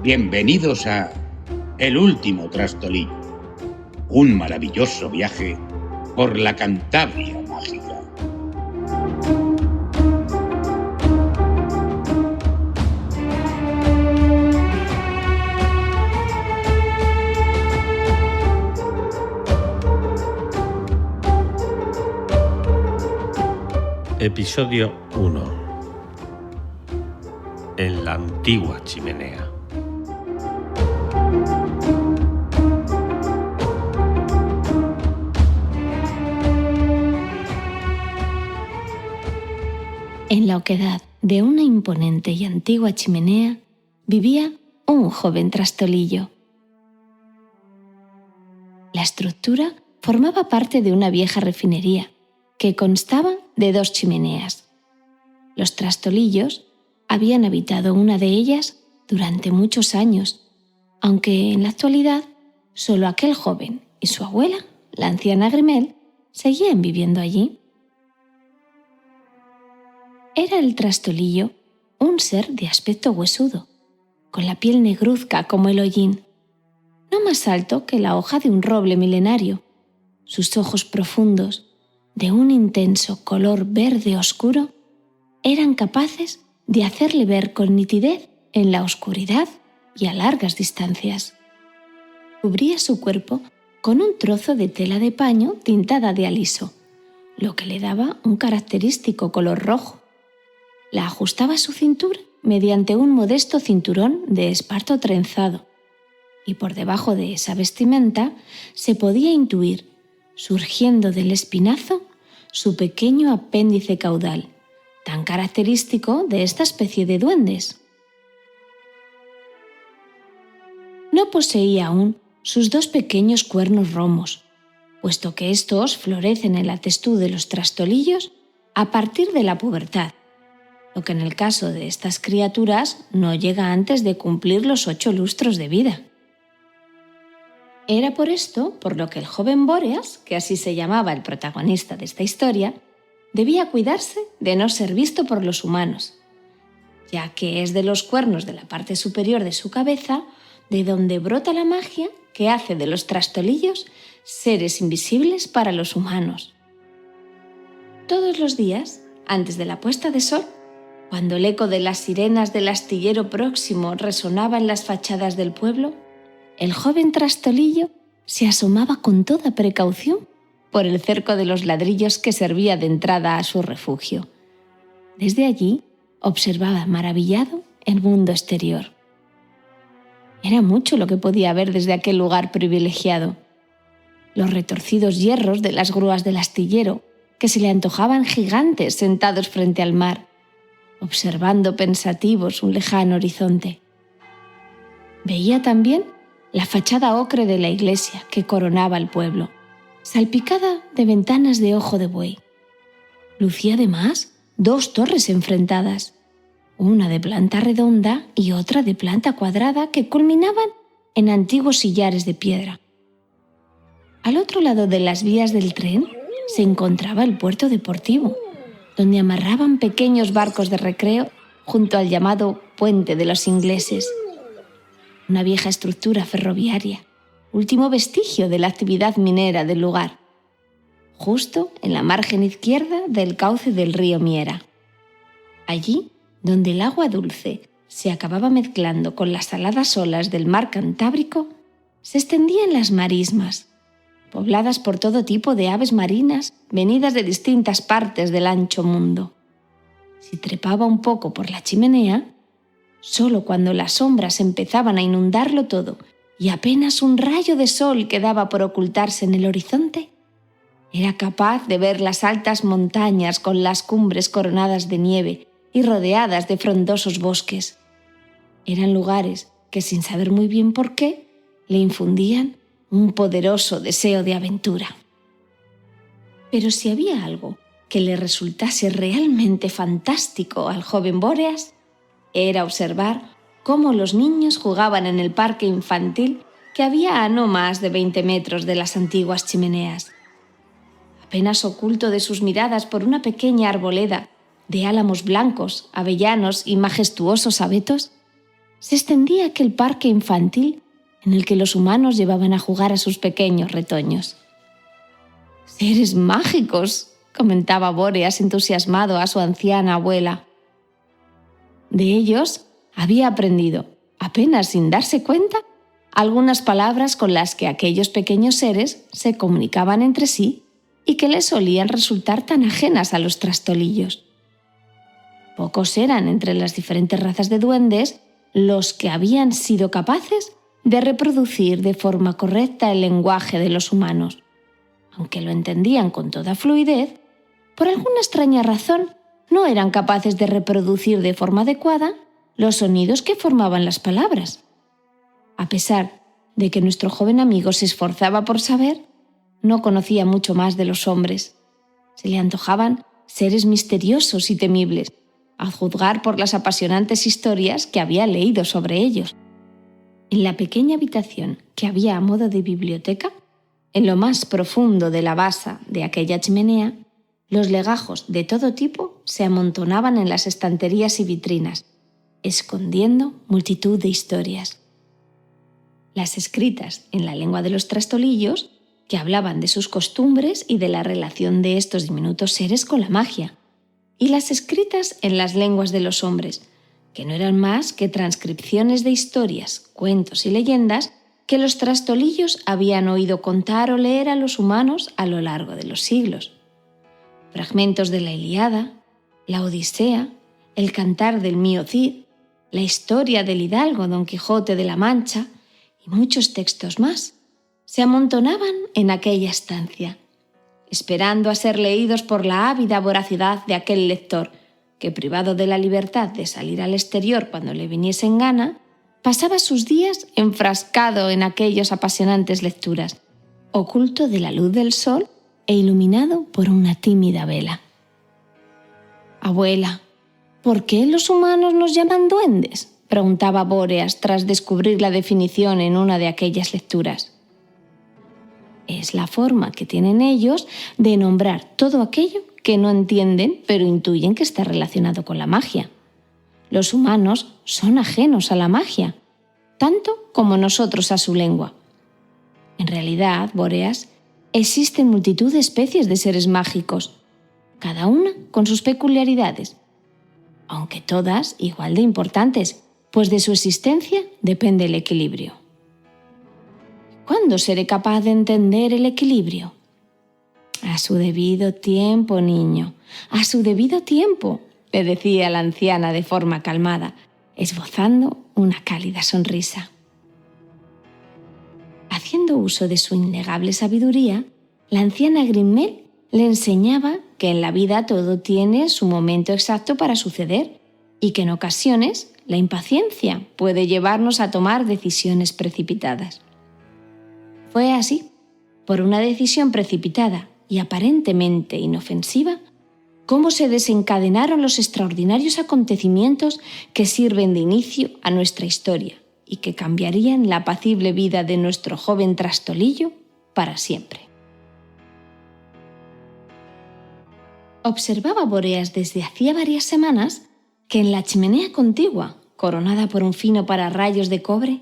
Bienvenidos a El último trastolillo, un maravilloso viaje por la Cantabria mágica. Episodio 1. En la antigua chimenea. En la oquedad de una imponente y antigua chimenea vivía un joven trastolillo. La estructura formaba parte de una vieja refinería que constaba de 2 chimeneas. Los trastolillos habían habitado una de ellas durante muchos años, aunque en la actualidad solo aquel joven y su abuela, la anciana Grimel, seguían viviendo allí. Era el trastolillo un ser de aspecto huesudo, con la piel negruzca como el hollín, no más alto que la hoja de un roble milenario. Sus ojos profundos, de un intenso color verde oscuro, eran capaces de hacerle ver con nitidez en la oscuridad y a largas distancias. Cubría su cuerpo con un trozo de tela de paño tintada de aliso, lo que le daba un característico color rojo. La ajustaba a su cintura mediante un modesto cinturón de esparto trenzado, y por debajo de esa vestimenta se podía intuir, surgiendo del espinazo, su pequeño apéndice caudal, tan característico de esta especie de duendes. No poseía aún sus 2 pequeños cuernos romos, puesto que estos florecen en la testuz de los trastolillos a partir de la pubertad, lo que en el caso de estas criaturas no llega antes de cumplir los 8 lustros de vida. Era por esto por lo que el joven Bóreas, que así se llamaba el protagonista de esta historia, debía cuidarse de no ser visto por los humanos, ya que es de los cuernos de la parte superior de su cabeza de donde brota la magia que hace de los trastolillos seres invisibles para los humanos. Todos los días, antes de la puesta de sol, cuando el eco de las sirenas del astillero próximo resonaba en las fachadas del pueblo, el joven trastolillo se asomaba con toda precaución por el cerco de los ladrillos que servía de entrada a su refugio. Desde allí observaba maravillado el mundo exterior. Era mucho lo que podía ver desde aquel lugar privilegiado. Los retorcidos hierros de las grúas del astillero, que se le antojaban gigantes sentados frente al mar, observando pensativos un lejano horizonte. Veía también la fachada ocre de la iglesia que coronaba el pueblo, salpicada de ventanas de ojo de buey. Lucía además 2 torres enfrentadas, una de planta redonda y otra de planta cuadrada que culminaban en antiguos sillares de piedra. Al otro lado de las vías del tren se encontraba el puerto deportivo, donde amarraban pequeños barcos de recreo junto al llamado Puente de los Ingleses, una vieja estructura ferroviaria, último vestigio de la actividad minera del lugar, justo en la margen izquierda del cauce del río Miera. Allí, donde el agua dulce se acababa mezclando con las saladas olas del mar Cantábrico, se extendían las marismas, pobladas por todo tipo de aves marinas venidas de distintas partes del ancho mundo. Si trepaba un poco por la chimenea, solo cuando las sombras empezaban a inundarlo todo y apenas un rayo de sol quedaba por ocultarse en el horizonte, era capaz de ver las altas montañas con las cumbres coronadas de nieve y rodeadas de frondosos bosques. Eran lugares que, sin saber muy bien por qué, le infundían un poderoso deseo de aventura. Pero si había algo que le resultase realmente fantástico al joven Bóreas, era observar cómo los niños jugaban en el parque infantil que había a no más de 20 metros de las antiguas chimeneas. Apenas oculto de sus miradas por una pequeña arboleda de álamos blancos, avellanos y majestuosos abetos, se extendía aquel parque infantil en el que los humanos llevaban a jugar a sus pequeños retoños. «¡Seres mágicos!», comentaba Bóreas entusiasmado a su anciana abuela. De ellos había aprendido, apenas sin darse cuenta, algunas palabras con las que aquellos pequeños seres se comunicaban entre sí y que les solían resultar tan ajenas a los trastolillos. Pocos eran entre las diferentes razas de duendes los que habían sido capaces de reproducir de forma correcta el lenguaje de los humanos. Aunque lo entendían con toda fluidez, por alguna extraña razón no eran capaces de reproducir de forma adecuada los sonidos que formaban las palabras. A pesar de que nuestro joven amigo se esforzaba por saber, no conocía mucho más de los hombres. Se le antojaban seres misteriosos y temibles, a juzgar por las apasionantes historias que había leído sobre ellos. En la pequeña habitación que había a modo de biblioteca, en lo más profundo de la basa de aquella chimenea, los legajos de todo tipo se amontonaban en las estanterías y vitrinas, escondiendo multitud de historias. Las escritas en la lengua de los trastolillos, que hablaban de sus costumbres y de la relación de estos diminutos seres con la magia, y las escritas en las lenguas de los hombres, que no eran más que transcripciones de historias, cuentos y leyendas que los trastolillos habían oído contar o leer a los humanos a lo largo de los siglos. Fragmentos de la Ilíada, la Odisea, el Cantar del Mío Cid, la historia del hidalgo Don Quijote de la Mancha y muchos textos más se amontonaban en aquella estancia, esperando a ser leídos por la ávida voracidad de aquel lector que, privado de la libertad de salir al exterior cuando le viniese en gana, pasaba sus días enfrascado en aquellas apasionantes lecturas, oculto de la luz del sol e iluminado por una tímida vela. «Abuela, ¿por qué los humanos nos llaman duendes?», preguntaba Bóreas tras descubrir la definición en una de aquellas lecturas. «Es la forma que tienen ellos de nombrar todo aquello que no entienden pero intuyen que está relacionado con la magia. Los humanos son ajenos a la magia, tanto como nosotros a su lengua. En realidad, Bóreas, existen multitud de especies de seres mágicos, cada una con sus peculiaridades, aunque todas igual de importantes, pues de su existencia depende el equilibrio». «¿Cuándo seré capaz de entender el equilibrio?». «A su debido tiempo, niño, a su debido tiempo», le decía la anciana de forma calmada, esbozando una cálida sonrisa. Haciendo uso de su innegable sabiduría, la anciana Grimmail le enseñaba que en la vida todo tiene su momento exacto para suceder y que en ocasiones la impaciencia puede llevarnos a tomar decisiones precipitadas. Fue así, por una decisión precipitada y aparentemente inofensiva, cómo se desencadenaron los extraordinarios acontecimientos que sirven de inicio a nuestra historia y que cambiarían la apacible vida de nuestro joven trastolillo para siempre. Observaba Bóreas desde hacía varias semanas que en la chimenea contigua, coronada por un fino pararrayos de cobre,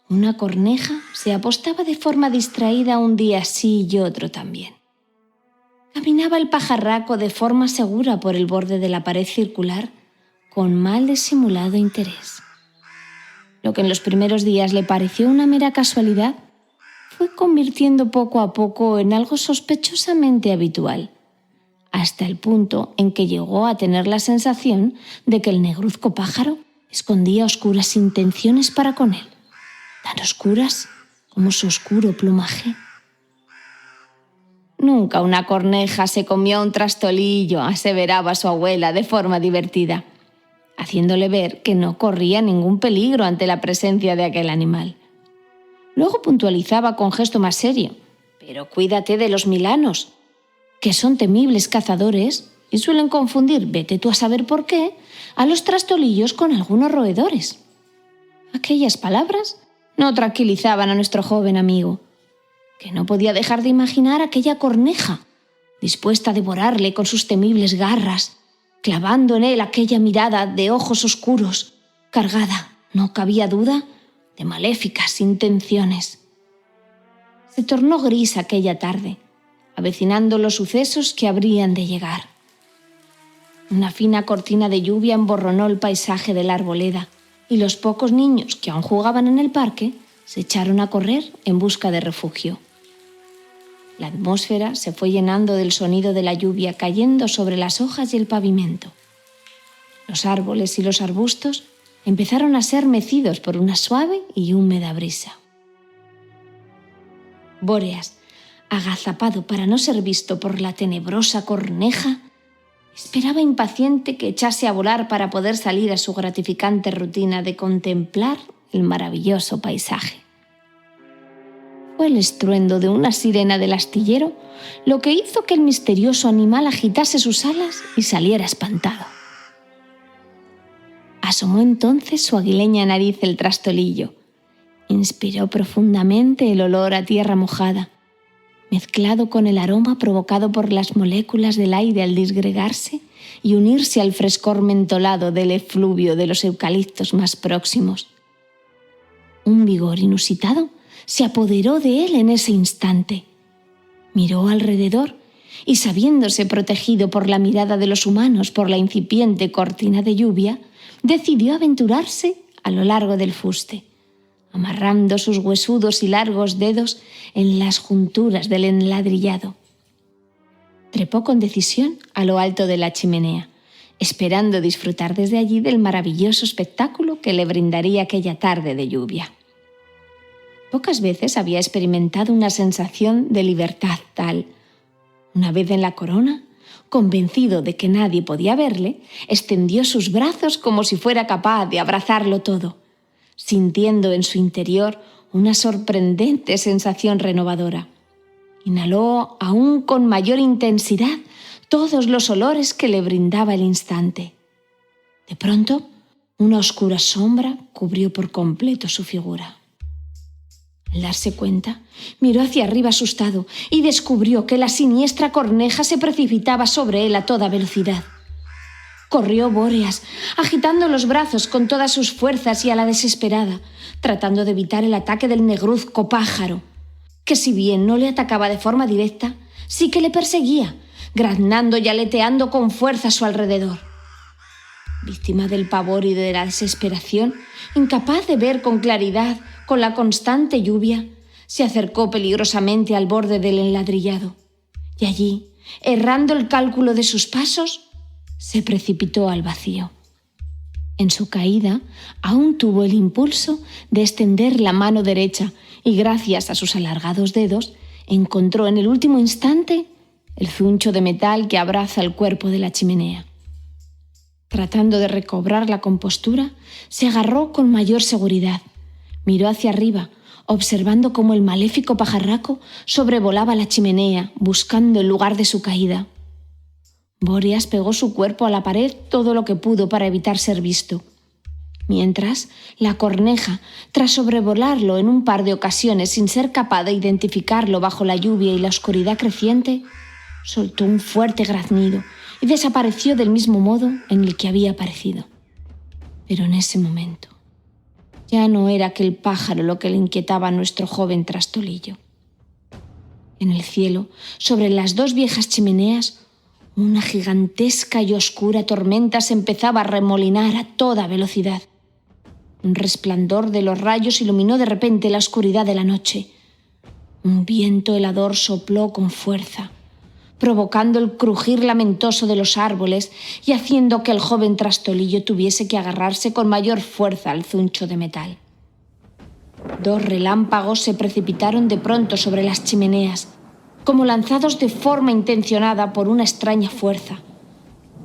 una corneja se apostaba de forma distraída un día sí y otro también. Caminaba el pajarraco de forma segura por el borde de la pared circular, con mal disimulado interés. Lo que en los primeros días le pareció una mera casualidad, fue convirtiendo poco a poco en algo sospechosamente habitual, hasta el punto en que llegó a tener la sensación de que el negruzco pájaro escondía oscuras intenciones para con él, tan oscuras como su oscuro plumaje. «Nunca una corneja se comió un trastolillo», aseveraba su abuela de forma divertida, haciéndole ver que no corría ningún peligro ante la presencia de aquel animal. Luego puntualizaba con gesto más serio: «Pero cuídate de los milanos, que son temibles cazadores y suelen confundir, vete tú a saber por qué, a los trastolillos con algunos roedores». Aquellas palabras no tranquilizaban a nuestro joven amigo, que no podía dejar de imaginar aquella corneja, dispuesta a devorarle con sus temibles garras, clavando en él aquella mirada de ojos oscuros, cargada no cabía duda, de maléficas intenciones. Se tornó gris aquella tarde, avecinando los sucesos que habrían de llegar. Una fina cortina de lluvia emborronó el paisaje de la arboleda y los pocos niños que aún jugaban en el parque se echaron a correr en busca de refugio. La atmósfera se fue llenando del sonido de la lluvia cayendo sobre las hojas y el pavimento. Los árboles y los arbustos empezaron a ser mecidos por una suave y húmeda brisa. Bóreas, agazapado para no ser visto por la tenebrosa corneja, esperaba impaciente que echase a volar para poder salir a su gratificante rutina de contemplar el maravilloso paisaje. Fue el estruendo de una sirena del astillero lo que hizo que el misterioso animal agitase sus alas y saliera espantado. Asomó entonces su aguileña nariz el trastolillo. Inspiró profundamente el olor a tierra mojada, mezclado con el aroma provocado por las moléculas del aire al disgregarse y unirse al frescor mentolado del efluvio de los eucaliptos más próximos. Un vigor inusitado se apoderó de él en ese instante. Miró alrededor y, sabiéndose protegido por la mirada de los humanos por la incipiente cortina de lluvia, decidió aventurarse a lo largo del fuste, amarrando sus huesudos y largos dedos en las junturas del enladrillado. Trepó con decisión a lo alto de la chimenea, esperando disfrutar desde allí del maravilloso espectáculo que le brindaría aquella tarde de lluvia. Pocas veces había experimentado una sensación de libertad tal. Una vez en la corona, convencido de que nadie podía verle, extendió sus brazos como si fuera capaz de abrazarlo todo, sintiendo en su interior una sorprendente sensación renovadora. Inhaló aún con mayor intensidad todos los olores que le brindaba el instante. De pronto, una oscura sombra cubrió por completo su figura. Al darse cuenta, miró hacia arriba asustado y descubrió que la siniestra corneja se precipitaba sobre él a toda velocidad. Corrió Bóreas, agitando los brazos con todas sus fuerzas y a la desesperada, tratando de evitar el ataque del negruzco pájaro, que si bien no le atacaba de forma directa, sí que le perseguía, graznando y aleteando con fuerza a su alrededor. Víctima del pavor y de la desesperación, incapaz de ver con claridad con la constante lluvia, se acercó peligrosamente al borde del enladrillado y allí, errando el cálculo de sus pasos, se precipitó al vacío. En su caída, aún tuvo el impulso de extender la mano derecha y, gracias a sus alargados dedos, encontró en el último instante el zuncho de metal que abraza el cuerpo de la chimenea. Tratando de recobrar la compostura, se agarró con mayor seguridad. Miró hacia arriba, observando cómo el maléfico pajarraco sobrevolaba la chimenea, buscando el lugar de su caída. Bóreas pegó su cuerpo a la pared todo lo que pudo para evitar ser visto. Mientras, la corneja, tras sobrevolarlo en un par de ocasiones sin ser capaz de identificarlo bajo la lluvia y la oscuridad creciente, soltó un fuerte graznido y desapareció del mismo modo en el que había aparecido. Pero en ese momento, ya no era aquel pájaro lo que le inquietaba a nuestro joven trastolillo. En el cielo, sobre las dos viejas chimeneas, una gigantesca y oscura tormenta se empezaba a remolinar a toda velocidad. Un resplandor de los rayos iluminó de repente la oscuridad de la noche. Un viento helador sopló con fuerza, provocando el crujir lamentoso de los árboles y haciendo que el joven trastolillo tuviese que agarrarse con mayor fuerza al zuncho de metal. Dos relámpagos se precipitaron de pronto sobre las chimeneas, como lanzados de forma intencionada por una extraña fuerza.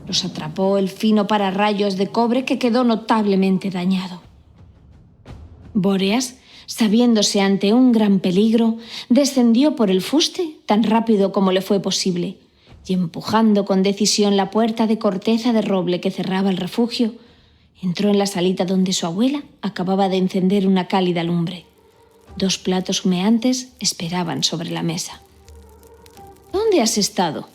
Los atrapó el fino pararrayos de cobre que quedó notablemente dañado. Bóreas, sabiéndose ante un gran peligro, descendió por el fuste tan rápido como le fue posible y, empujando con decisión la puerta de corteza de roble que cerraba el refugio, entró en la salita donde su abuela acababa de encender una cálida lumbre. Dos platos humeantes esperaban sobre la mesa. «¿Dónde has estado?»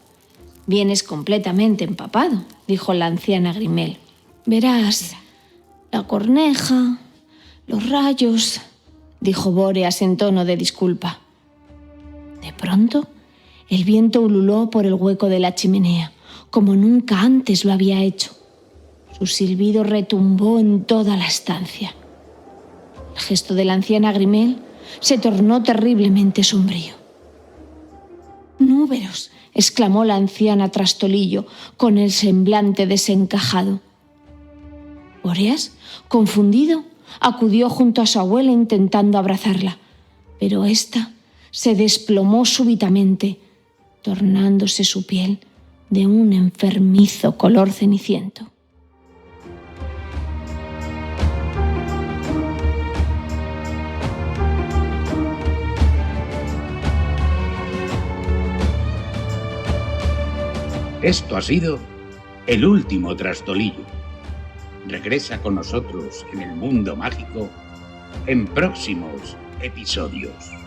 «Vienes completamente empapado», dijo la anciana Grimel. «Verás, la corneja Los rayos, dijo Bóreas en tono de disculpa. De pronto, el viento ululó por el hueco de la chimenea, como nunca antes lo había hecho. Su silbido retumbó en toda la estancia. El gesto de la anciana Grimel se tornó terriblemente sombrío. «Núberos», exclamó la anciana Trastolillo con el semblante desencajado. Bóreas, confundido, acudió junto a su abuela intentando abrazarla, pero ésta se desplomó súbitamente, tornándose su piel de un enfermizo color ceniciento. Esto ha sido El último trastolillo. Regresa con nosotros en el mundo mágico en próximos episodios.